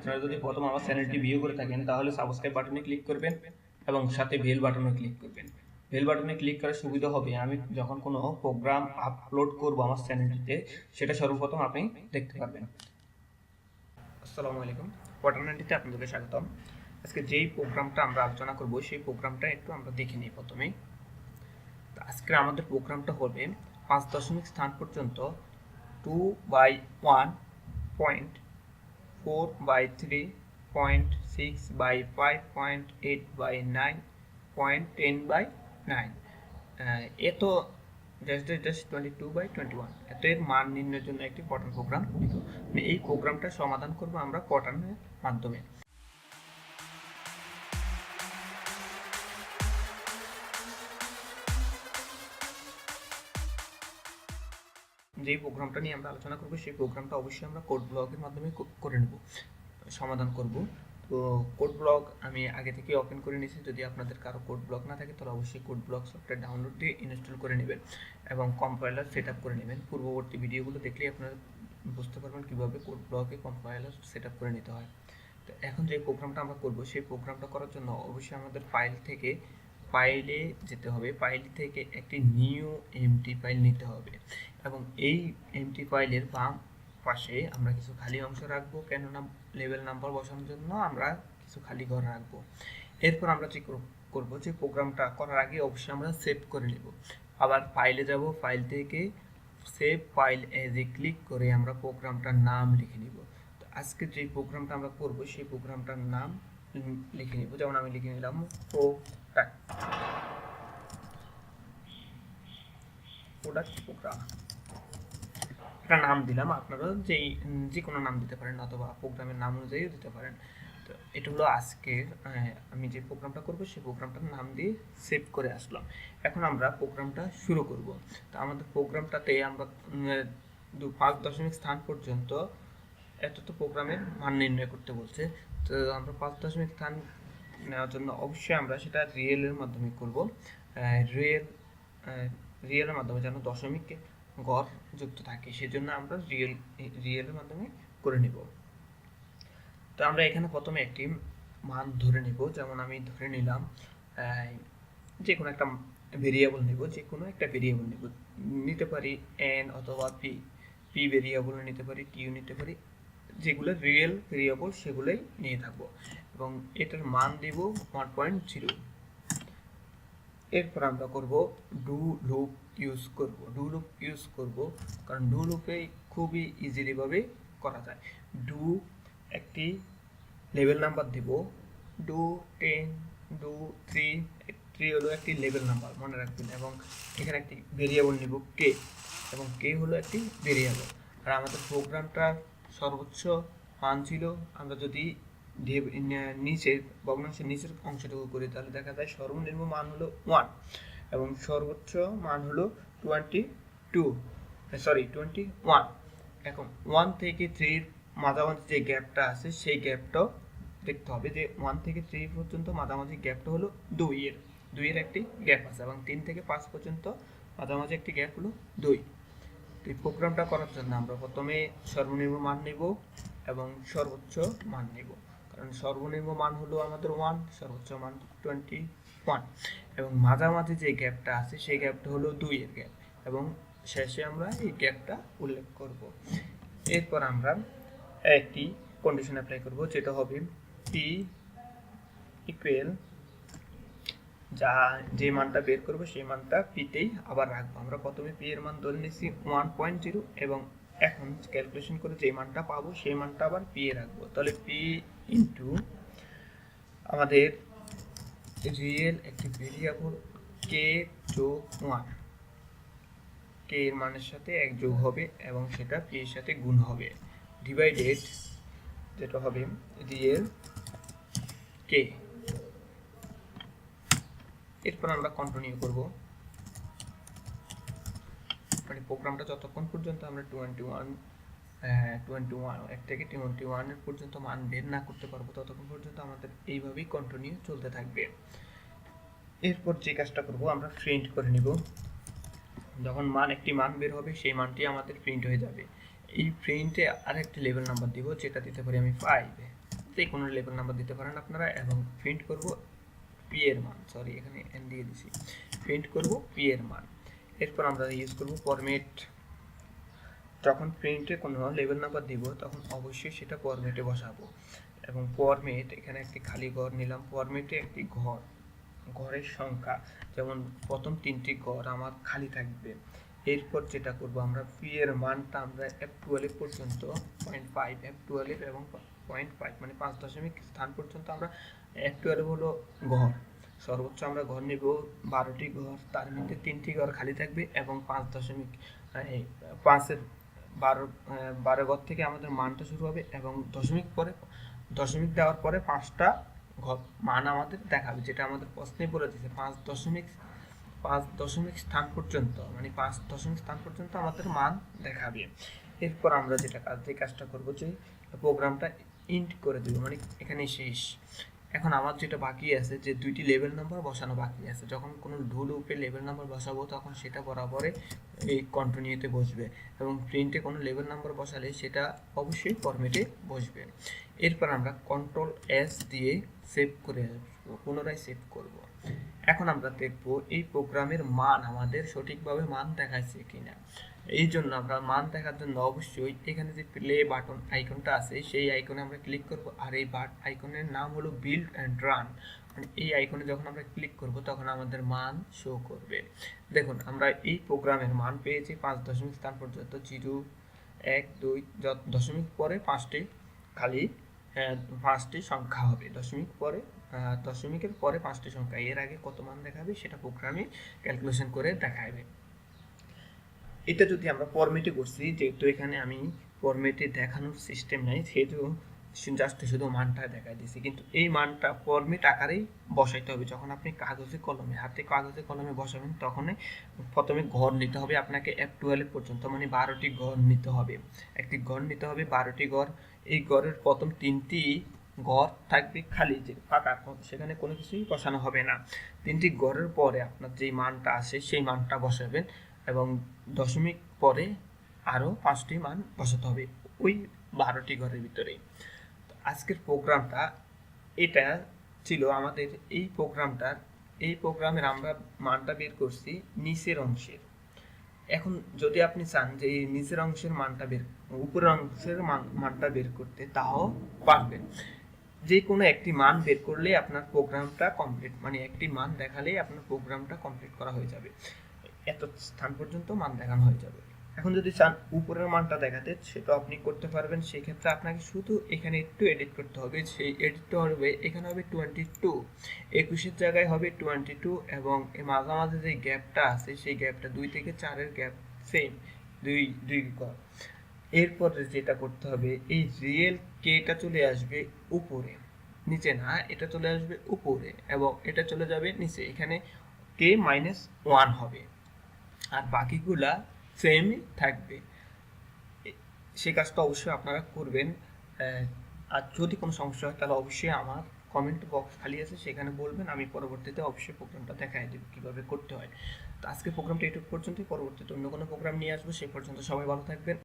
আপনারা যদি প্রথম আমার চ্যানেলটি ভিউ করে থাকেন তাহলে সাবস্ক্রাইব বাটনে ক্লিক করবেন এবং সাথে বেল বাটনে ক্লিক করবেন। বেল বাটনে ক্লিক করার সুবিধা হবে আমি যখন কোনো প্রোগ্রাম আপলোড করব আমার চ্যানেলটিতে সেটা সর্বপ্রথম আপনি দেখতে পারবেন। আসসালামু আলাইকুম, কোয়াটারনাইনটিতে আপনাদের স্বাগতম। আজকে যেই প্রোগ্রামটা আমরা আলোচনা করব সেই প্রোগ্রামটা একটু আমরা দেখে নিই প্রথমেই। তো আজকে আমাদের প্রোগ্রামটা হবে 5 দশমিক স্থান পর্যন্ত 2/1.4/3.6/5.8/9.10/9 এত জাস্ট 22/21 এত এর মান নির্ণয়ের জন্য একটি পটান প্রোগ্রাম। এই প্রোগ্রামটা সমাধান করব আমরা পটানের মাধ্যমে। যেই প্রোগ্রামটা নিয়ে আমরা আলোচনা করব সেই প্রোগ্রামটা অবশ্যই আমরা কোড ব্লকের মাধ্যমে করে নেব, সমাধান করব। তো কোড ব্লক আমি আগে থেকে ওপেন করে নিয়েছি। যদি আপনাদের কারো কোড ব্লক না থাকে তাহলে অবশ্যই কোড ব্লক সফটওয়্যার ডাউনলোড দিয়ে ইনস্টল করে নেবেন এবং কম্পাইলার সেট আপ করে নেবেন। পূর্ববর্তী ভিডিওগুলো দেখলেই আপনারা বুঝতে পারবেন কীভাবে কোড ব্লকে কম্পাইলার সেট আপ করে নিতে হয়। তো এখন যে প্রোগ্রামটা আমরা করব সেই প্রোগ্রামটা করার জন্য অবশ্যই আমাদের ফাইলে যেতে হবে। ফাইল থেকে একটি নিউ এমটি ফাইল নিতে হবে এবং এই এমটি ফাইলের বাম পাশে আমরা কিছু খালি অংশ রাখবো, কেননা লেভেল নাম্বার বসানোর জন্য আমরা কিছু খালি ঘর রাখবো। এরপর আমরা যে করবো যে প্রোগ্রামটা করার আগে অবশ্যই আমরা সেভ করে নেব। আবার ফাইলে যাব, ফাইল থেকে save file as a click করে আমরা প্রোগ্রামটার নাম লিখে নিব। তো আজকে যে প্রোগ্রামটা আমরা করব সেই প্রোগ্রামটার নাম লিখে নিব। যেমন আমি লিখে নিলাম প্রোডাক্ট প্রোগ্রাম, একটা নাম দিলাম। আপনারা যে কোনো নাম দিতে পারেন অথবা প্রোগ্রামের নাম অনুযায়ীও দিতে পারেন। তো এটা হলো আজকের আমি যে প্রোগ্রামটা করব সেই প্রোগ্রামটার নাম দিয়ে সেভ করে আসলাম। এখন আমরা প্রোগ্রামটা শুরু করব। তো আমাদের প্রোগ্রামটাতে আমরা 5 দশমিক স্থান পর্যন্ত এত তো প্রোগ্রামের মান নির্ণয় করতে বলছে। তো আমরা 5 দশমিক স্থান নেওয়ার জন্য অবশ্যই আমরা সেটা রিয়েলের মাধ্যমে করব। রিয়েলের মাধ্যমে যেন দশমিক ঘর যুক্ত থাকে সেজন্য আমরা রিয়েলের মাধ্যমে করে নিব। তো আমরা এখানে প্রথমে একটি মান ধরে নিব। যেমন আমি ধরে নিলাম যে কোনো একটা ভেরিয়েবল নিব, নিতে পারি এন অথবা পি ভেরিয়েবল নিতে পারি, টিউ নিতে পারি, যেগুলো রিয়েল ভেরিয়েবল সেগুলোই নিয়ে থাকবো এবং এটার মান দিব 1.0। এরপর আমরা করব ডু লুপ ইউজ করব কারণ ডু লুপে খুবই ইজিলি ভাবে করা যায়। ডু একটি লেভেল নাম্বার দেব, ডু 10, ডু 3 হলো একটি লেভেল নাম্বার মনে রাখবেন, এবং এখানে একটি ভেরিয়েবল নিব কে, এবং কে হলো একটি ভেরিয়েবল। আর আমাদের প্রোগ্রামটার সর্বোচ্চ মান ছিল, আমরা যদি নিচের ভগ্নাংশের নিচের অংশটুকু করি তাহলে দেখা যায় সর্বনিম্ন মান হলো 1 এবং সর্বোচ্চ মান হলো 21। এখন 1 থেকে 3 মাঝামাঝি যে গ্যাপটা আছে সেই গ্যাপটাও দেখতে হবে যে 1 থেকে 3 পর্যন্ত মাঝামাঝি গ্যাপটা হলো 2 এর একটি গ্যাপ আছে এবং 3 থেকে 5 পর্যন্ত মাঝামাঝি একটি গ্যাপ হলো 2। তো এই প্রোগ্রামটা করার জন্য আমরা প্রথমে সর্বনিম্ন মান নেব এবং সর্বোচ্চ মান নেব, কারণ সর্বনিম্ন মান হলো আমাদের 1, সর্বোচ্চ মান 21 এবং মাঝামাঝি যে গ্যাপটা আছে সেই গ্যাপটা হলো 2 এর গ্যাপ এবং শেষে আমরা এই গ্যাপটা উল্লেখ করব। এরপর আমরা একটি কন্ডিশন অ্যাপ্লাই করব, যেটা হবে পি ইকুয়াল যে মানটা বের করবো সেই মানটা পিতেই আবার রাখবো। আমরা প্রথমে পি এর মান ধরে নিচ্ছি 1.0 এবং এখন ক্যালকুলেশন করে যে মানটা পাবো সেই মানটা আবার পি এ রাখবো। তাহলে পি ইন্টু আমাদের রিয়েল একটি ভেরিয়েবল কে যোগ 1, কে এর মানের সাথে 1 যোগ হবে এবং সেটা পি এর সাথে গুণ হবে, ডিভাইডেড যেটা হবে রিয়েল কে। এরপর আমরা কন্টিনিউ করব, মানে প্রোগ্রামটা যতক্ষণ পর্যন্ত আমরা 1 থেকে 21 এর পর্যন্ত মান বের না করতে পারবো ততক্ষণ পর্যন্ত আমাদের এইভাবেই কন্টিনিউ চলতে থাকবে। এরপর যে কাজটা করব আমরা প্রিন্ট করে নিব। যখন একটি মান বের হবে সেই মানটি আমাদের প্রিন্ট হয়ে যাবে। এই প্রিন্টে আরেকটি লেভেল নাম্বার দিব, যেটা দিতে পারি আমি 5। যে কোনো লেভেল নাম্বার দিতে পারেন আপনারা, এবং প্রিন্ট করব পি এর মান, সরি এখানে এন দিয়ে দিছি, প্রিন্ট করব পি এর মান। এরপর আমরা ইউজ করব ফরম্যাট। যখন প্রিন্টে কোনো লেভেল নাম্বার দিব তখন অবশ্যই সেটা ফরম্যাটে বসাবো, এবং ফরম্যাট এখানে একটি খালি ঘর নিলাম, ফরম্যাটে একটি ঘরের সংখ্যা, যেমন প্রথম 3টি ঘর আমার খালি থাকবে। এরপর যেটা করব আমরা পি এর মানটা আমরা F12 পর্যন্ত 0.5, F12 এবং 0.5 মানে 5 দশমিক স্থান পর্যন্ত আমরা, F12 হলো ঘর, সর্বোচ্চ আমরা ঘর নেব 12টি ঘর, তার মধ্যে 3টি ঘর খালি থাকবে এবং 5.5 এর 12 ঘর থেকে আমাদের মানটা শুরু হবে, এবং দশমিক দেওয়ার পরে 5টা ঘর মান আমাদের দেখাবে, যেটা আমাদের প্রশ্নে বলে দিয়েছে 5 দশমিক স্থান পর্যন্ত, মানে 5 দশমিক স্থান পর্যন্ত আমাদের মান দেখাবে। এরপর আমরা যে কাজটা করব, যে প্রোগ্রামটা ইন্ট করে দেব, মানে এখানে শেষ। এখন আমার যেটা বাকি আছে, যে 2টি লেভেল নাম্বার বসানো বাকি আছে, যখন কোনো ঢুল উপরে লেভেল নাম্বার বসাবো তখন সেটা বরাবরে এই কন্টিনিউতে বসবে, এবং প্রিন্টে কোনো লেভেল নাম্বার বসালে সেটা অবশ্যই ফরম্যাটে বসবে। এরপর আমরা কন্ট্রোল এস দিয়ে সেভ করে আসবো, পুনরায় সেভ করব। এখন আমরা দেখব এই প্রোগ্রামের মান আমাদের সঠিকভাবে মান দেখাচ্ছে কিনা। এই জন্য আমরা মান দেখার জন্য অবশ্যই এখানে যে প্লে বাটন আইকনটা আছে সেই আইকনে আমরা ক্লিক করব, আর এই আইকনের নাম হলো বিল্ড অ্যান্ড রান, মানে এই আইকনে যখন আমরা ক্লিক করব তখন আমাদের মান শো করবে। দেখুন আমরা এই প্রোগ্রামের মান পেয়েছি 5 দশমিক স্থান পর্যন্ত, 0 1 2 দশমিক পরে 5টি সংখ্যা হবে, দশমিকের পরে 5টি সংখ্যা, এর আগে কত মান দেখাবে সেটা প্রোগ্রামে ক্যালকুলেশন করে দেখাবে। এটা যদি আমরা ফরম্যাটে করছি, যেহেতু এখানে আমি ফরম্যাটে দেখানোর সিস্টেম নাই, সেহেতু জাস্ট শুধু মানটা দেখাই দিয়েছি, কিন্তু এই মানটা ফরম্যাট আকারেই বসাইতে হবে। যখন আপনি হাতে কাগজে কলমে বসাবেন তখনই প্রথমে ঘর নিতে হবে আপনাকে F12 পর্যন্ত, মানে 12টি ঘর নিতে হবে, একটি ঘর নিতে হবে 12টি ঘর। এই ঘরের প্রথম 3টি ঘর থাকবে খালি, যে ফাঁকা, সেখানে কোনো কিছুই বসানো হবে না। 3টি ঘরের পরে আপনার যেই মানটা আসে সেই মানটা বসাবেন, এবং দশমিক পরে আরও 5টি মান বসাতে হবে ওই 12টি ঘরের ভিতরে। আজকের প্রোগ্রামটা এটা ছিল আমাদের এই প্রোগ্রামের আমরা মানটা বের করছি নিচের অংশের। এখন যদি আপনি চান যে এই নিচের অংশের মানটা উপরের অংশের মানটা বের করতে, তাও পারবেন। যে কোনো একটি মান বের করলে আপনার প্রোগ্রামটা কমপ্লিট, মানে একটি মান দেখালেই আপনার প্রোগ্রামটা কমপ্লিট করা হয়ে যাবে, এত স্থান পর্যন্ত মান দেখানো হয়ে যাবে। এখন যদি চান উপরের মানটা দেখাতে, সেটা আপনি করতে পারবেন। সেই ক্ষেত্রে আপনাকে শুধু এখানে একটু এডিট করতে হবে, সেই এডিটটা হবে এখানে হবে 22, 21-এর জায়গায় হবে 22, এবং এই মাঝামাঝি যে গ্যাপটা আছে সেই গ্যাপটা 2 থেকে 4-এর গ্যাপ সেম, দুই কর। এরপর যেটা করতে হবে, এই রিয়েল কেটা চলে আসবে উপরে, নিচে না, এটা চলে আসবে উপরে এবং এটা চলে যাবে নিচে, এখানে k-1 হবে, আর বাকিগুলা সেমই থাকবে। সেই কাজটা অবশ্যই আপনারা করবেন। আর যদি কোনো সমস্যা হয় তাহলে অবশ্যই আমার কমেন্ট বক্স খালি আছে, সেখানে বলবেন, আমি পরবর্তীতে অবশ্যই প্রোগ্রামটা দেখাই দেব কীভাবে করতে হয়। তো আজকে প্রোগ্রামটা এটুকু পর্যন্তই, পরবর্তীতে অন্য কোনো প্রোগ্রাম নিয়ে আসবো। সেই পর্যন্ত সবাই ভালো থাকবেন।